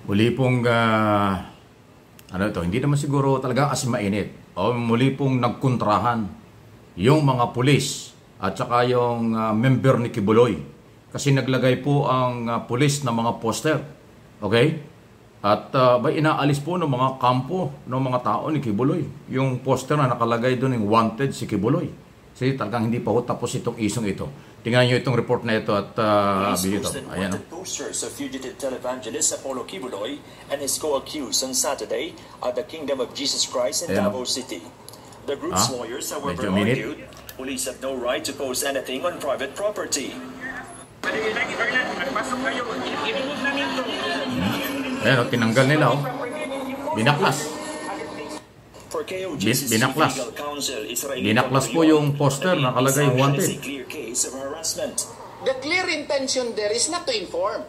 Muli pong, hindi naman siguro talaga as mainit. O muli pong nagkontrahan yung mga pulis at saka yung member ni Kibuloy. Kasi naglagay po ang pulis ng mga poster. Okay? At inaalis po ng mga kampo ng mga tao ni Kibuloy. Yung poster na nakalagay doon yung wanted si Kibuloy. Kasi talagang hindi pa ho tapos itong isong ito. Tingnan nyo itong report na ito at Police posted wanted posters of fugitive televangelist Apollo Kibuloy and his co-accused on Saturday at the Kingdom of Jesus Christ in Davao City. The group's lawyers, however, argued police have no right to post anything on private property. Ayan, tinanggal nila. Binaklas. Binaklas. Binaklas po yung poster na nakalagay wanted. The clear intention there is not to inform.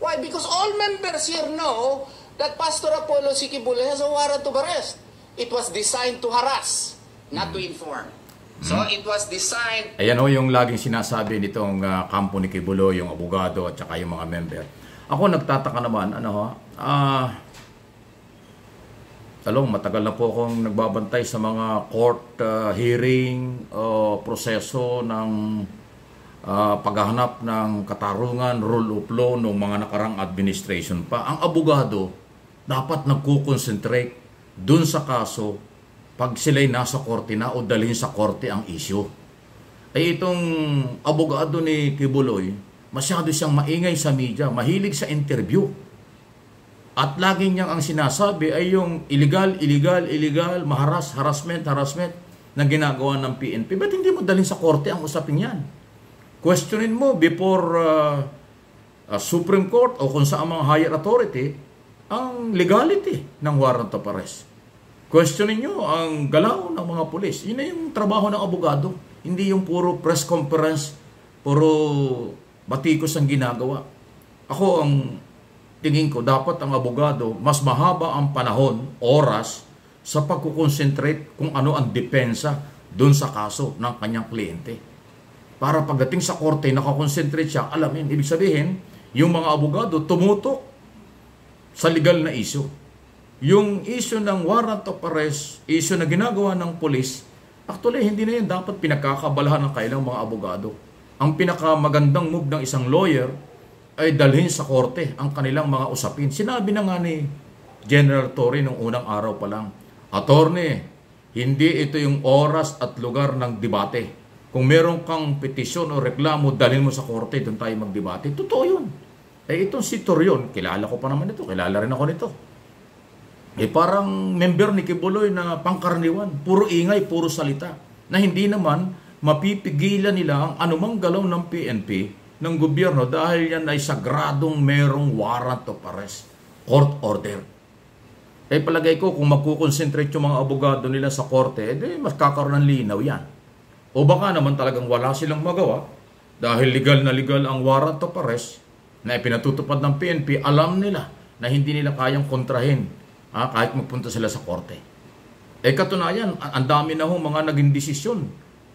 Why? Because all members here know that Pastor Apollo Kibuloy has a warrant of arrest. It was designed to harass, not to inform. So it was designed... Ayan ho yung laging sinasabi nitong kampo ni Kibuloy, yung abogado at saka yung mga member. Ako nagtataka naman, matagal na po akong nagbabantay sa mga court hearing o proseso ng paghahanap ng katarungan, rule of law ng mga nakarang administration pa. Ang abogado dapat nagko-concentrate dun sa kaso pag sila'y nasa korte na o dalhin sa korte ang issue. Ay itong abogado ni Kibuloy, masyado siyang maingay sa media, mahilig sa interview. At lagi niyang ang sinasabi ay yung illegal, harassment na ginagawa ng PNP. Ba't hindi mo dalhin sa korte ang usapin yan? Questionin mo before Supreme Court o kung saan mga higher authority ang legality ng warrant of arrest. Questionin nyo ang galaw ng mga pulis. Yun na yung trabaho ng abogado. Hindi yung puro press conference, puro batikos ang ginagawa. Ako ang tingin ko, dapat ang abogado, mas mahaba ang panahon, oras, sa pagkukonsentrate kung ano ang depensa dun sa kaso ng kanyang kliyente. Para pagdating sa korte, nakakonsentrate siya, alamin. Ibig sabihin, yung mga abogado tumutok sa legal na issue. Yung issue ng warrant of arrest, issue na ginagawa ng police, actually, hindi na yan dapat pinagkakabalahan ng kailang mga abogado. Ang pinakamagandang move ng isang lawyer ay dalhin sa korte ang kanilang mga usapin. Sinabi na nga ni General Torre nung unang araw pa lang, Attorney, hindi ito yung oras at lugar ng debate. Kung meron kang petisyon o reklamo, dalhin mo sa korte, doon tayo magdebate. Totoo yun. Itong si Torion, kilala ko pa naman ito, kilala rin ako nito. Parang member ni Kibuloy na pangkaraniwan, puro ingay, puro salita, na hindi naman mapipigilan nila ang anumang galaw ng PNP, ng gobyerno, dahil yan ay sagradong merong warrant of arrest, court order. Palagay ko, kung magkukonsentrate yung mga abogado nila sa korte, mas kakaroon ng linaw yan. O baka naman talagang wala silang magawa, dahil legal na legal ang warrant of arrest, na ipinatutupad ng PNP, alam nila na hindi nila kayang kontrahin kahit magpunta sila sa korte. Katunayan, ang dami na hong mga naging desisyon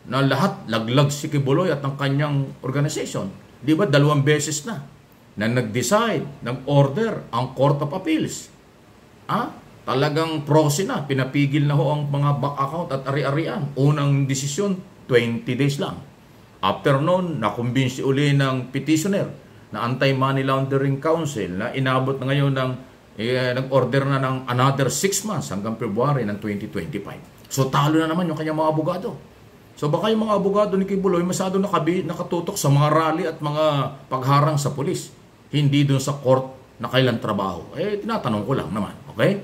na lahat laglag si Kibuloy at ang kanyang organization. Di ba, 2 beses na nag-decide, nag-order ang Court of Appeals. Talagang proxy na, pinapigil na ho ang mga bank account at ari-arian. Unang desisyon, 20 days lang. After noon, nakumbinsi uli ng petitioner na Anti-Money Laundering Council na inabot na ngayon ng nag-order na ng another 6 months hanggang February ng 2025. So talo na naman yung kanyang mga abogado. So baka yung mga abogado ni Kibuloy masyado nakatutok sa mga rally at mga pagharang sa pulis. Hindi dun sa court na kailang trabaho. Tinatanong ko lang naman. Okay?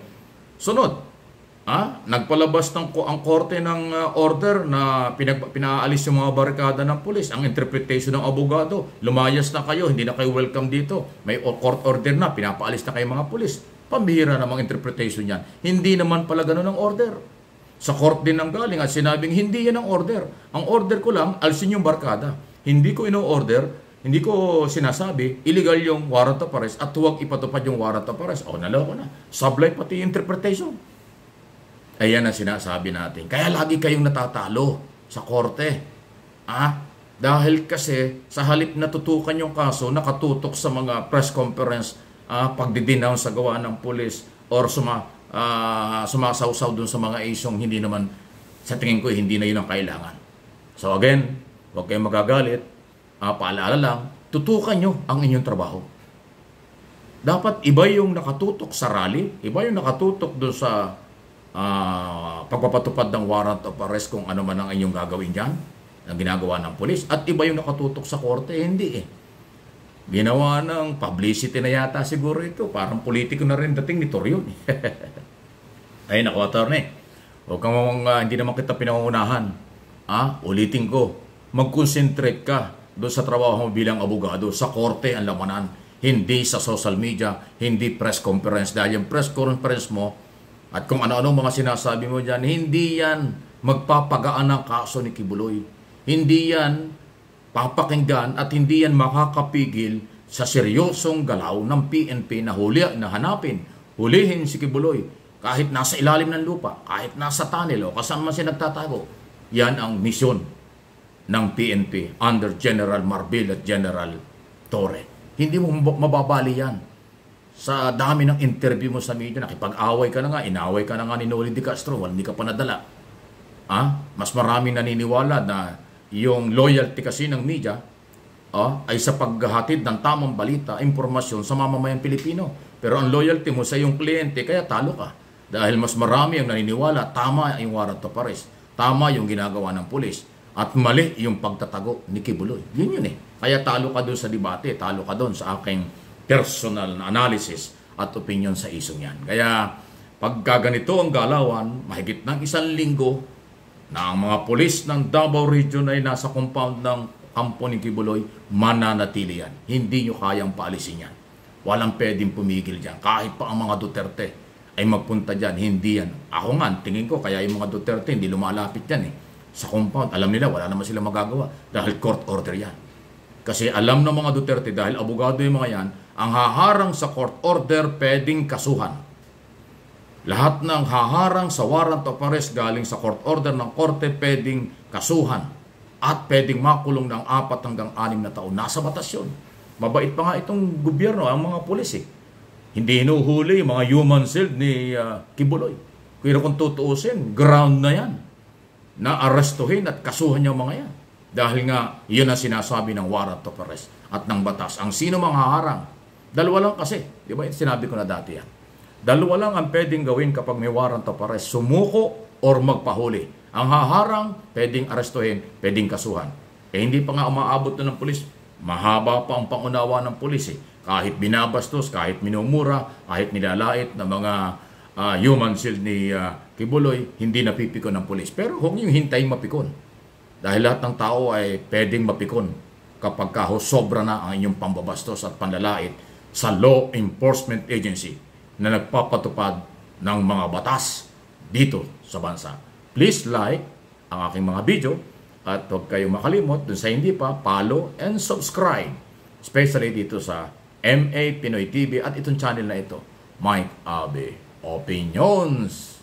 Sunod. Nagpalabas ang korte ng order na pinaalis yung mga barikada ng pulis. Ang interpretation ng abogado, lumayas na kayo, hindi na kayo welcome dito. May court order na, pinapaalis na kayo mga pulis. Pambihira namang interpretation yan. Hindi naman pala ganun ang order. Sa court din ang galing at sinabing hindi yan ang order. Ang order ko lang, alisin yung barkada. Hindi ko ino-order, hindi ko sinasabi, illegal yung warrant of arrest at huwag ipatupad yung warrant of arrest. Naloko na. Sablay pati interpretation. Ayan ang sinasabi natin. Kaya lagi kayong natatalo sa korte. Dahil kasi sa halip na tutukan yung kaso, nakatutok sa mga press conference pagdidenounce sa gawa ng pulis or sumasawsaw dun sa mga isyong hindi naman, sa tingin ko, hindi na yun ang kailangan. So again, huwag kayong magagalit. Paalala lang, tutukan nyo ang inyong trabaho. Dapat iba yung nakatutok sa rally, iba yung nakatutok dun sa pagpapatupad ng warrant of arrest kung ano man ang inyong gagawin dyan, ang ginagawa ng pulis, at iba yung nakatutok sa korte, hindi eh. Ginawa ng publicity na yata siguro ito. Parang politiko na rin dating ni Torreon. Ay, naku, attorney. Huwag kang hindi naman kita pinangungunahan. Ulitin ko, mag-concentrate ka doon sa trabaho mo bilang abogado. Sa korte ang lamanan. Hindi sa social media, hindi press conference. Dahil yung press conference mo, at kung ano-ano mga sinasabi mo dyan, hindi yan magpapagaan ng kaso ni Kibuloy. Hindi yan papakinggan at hindi yan makakapigil sa seryosong galaw ng PNP na hulihin si Kibuloy kahit nasa ilalim ng lupa, kahit nasa tunnel o kasama man siya nagtatago. Yan ang misyon ng PNP under General Marbil at General Torre. Hindi mo mababali yan. Sa dami ng interview mo sa media, nakipag-away ka na nga, inaway ka na nga ni Noli de Castro, hindi ka pa nadala. Mas maraming naniniwala na yung loyalty kasi ng media ay sa paghahatid ng tamang balita, impormasyon sa mamamayang Pilipino. Pero ang loyalty mo sa iyong kliyente, kaya talo ka. Dahil mas marami ang naniniwala, tama yung warrant of arrest, tama yung ginagawa ng pulis, at mali yung pagtatago ni Kibuloy. Yun eh. Kaya talo ka doon sa debate, talo ka doon sa aking personal analysis at opinion sa isong yan. Kaya pagka ganito ang galawan, mahigit ng 1 linggo, na ang mga pulis ng Davao Region ay nasa compound ng kampo ni Kibuloy, mananatili yan. Hindi nyo kayang paalisin yan. Walang pwedeng pumigil dyan. Kahit pa ang mga Duterte ay magpunta dyan, hindi yan. Ako nga, tingin ko, kaya yung mga Duterte hindi lumalapit yan sa compound. Alam nila, wala naman sila magagawa dahil court order yan. Kasi alam ng mga Duterte, dahil abogado yung mga yan, ang haharang sa court order pwedeng kasuhan. Lahat ng haharang sa warrant of arrest galing sa court order ng korte pwedeng kasuhan at pwedeng makulong ng 4 hanggang 6 na taon. Nasa batas yun. Mabait pa nga itong gobyerno, ang mga pulis Hindi hinuhuli yung mga human shield ni Kibuloy. Pero kung tutuusin, ground na yan na arestuhin at kasuhan yung mga yan. Dahil nga, yun ang sinasabi ng warrant of arrest at ng batas. Ang sino mga haharang? Dalawa lang kasi. Di ba? Sinabi ko na dati yan. Dalawa lang ang pwedeng gawin kapag may warrant of arrest. Sumuko or magpahuli. Ang haharang, pwedeng arestuhin, pwedeng kasuhan. Hindi pa nga umaabot na ng pulis. Mahaba pa ang pangunawa ng pulis Kahit binabastos, kahit minumura, kahit nilalait na mga human shield ni Kibuloy, hindi napipikon ng pulis. Pero huwag niyong hintayin mapikon. Dahil lahat ng tao ay pwedeng mapikon kapag sobra na ang inyong pambabastos at panlalait sa law enforcement agency na nagpapatupad ng mga batas dito sa bansa. Please like ang aking mga video at huwag kayong makalimot dun sa hindi pa, follow and subscribe. Especially dito sa MA Pinoy TV at itong channel na ito, Mike Abe Opinions.